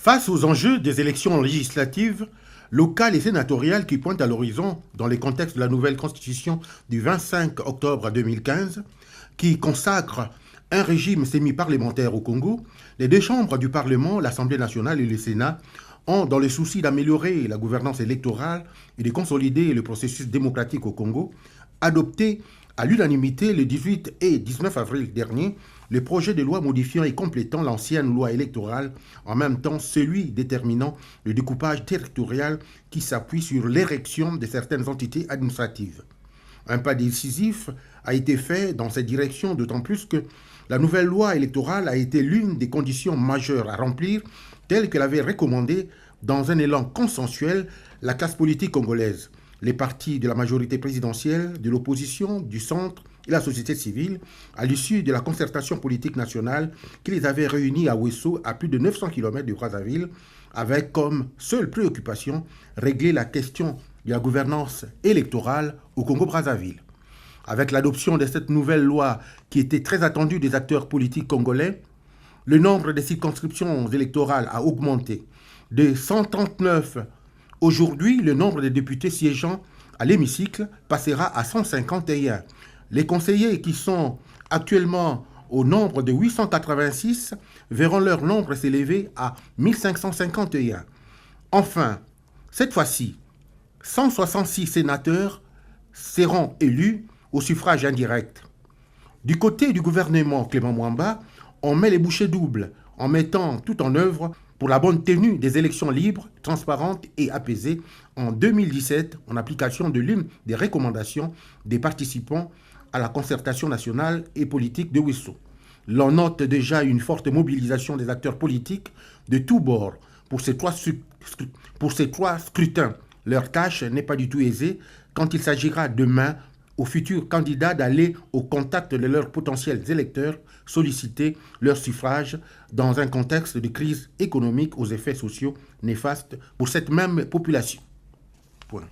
Face aux enjeux des élections législatives, locales et sénatoriales qui pointent à l'horizon dans le contexte de la nouvelle constitution du 25 octobre 2015, qui consacre un régime semi-parlementaire au Congo, les deux chambres du Parlement, l'Assemblée nationale et le Sénat, ont, dans le souci d'améliorer la gouvernance électorale et de consolider le processus démocratique au Congo, adopté à l'unanimité le 18 et 19 avril dernier le projet de loi modifiant et complétant l'ancienne loi électorale, en même temps celui déterminant le découpage territorial qui s'appuie sur l'érection de certaines entités administratives. Un pas décisif a été fait dans cette direction, d'autant plus que la nouvelle loi électorale a été l'une des conditions majeures à remplir, telle que l'avait recommandé dans un élan consensuel la classe politique congolaise, les partis de la majorité présidentielle, de l'opposition, du centre et la société civile, à l'issue de la concertation politique nationale qui les avait réunis à Ouesso, à plus de 900 km de Brazzaville, avec comme seule préoccupation régler la question de la gouvernance électorale au Congo-Brazzaville. Avec l'adoption de cette nouvelle loi qui était très attendue des acteurs politiques congolais, le nombre des circonscriptions électorales a augmenté de 139. Aujourd'hui, le nombre de députés siégeant à l'hémicycle passera à 151. Les conseillers qui sont actuellement au nombre de 886 verront leur nombre s'élever à 1551. Enfin, cette fois-ci, 166 sénateurs seront élus au suffrage indirect. Du côté du gouvernement Clément Mwamba, on met les bouchées doubles en mettant tout en œuvre pour la bonne tenue des élections libres, transparentes et apaisées en 2017 en application de l'une des recommandations des participants à la concertation nationale et politique de Ouesso. L'on note déjà une forte mobilisation des acteurs politiques de tous bords pour ces trois scrutins. Leur tâche n'est pas du tout aisée quand il s'agira demain aux futurs candidats d'aller au contact de leurs potentiels électeurs, solliciter leur suffrage dans un contexte de crise économique aux effets sociaux néfastes pour cette même population. Point.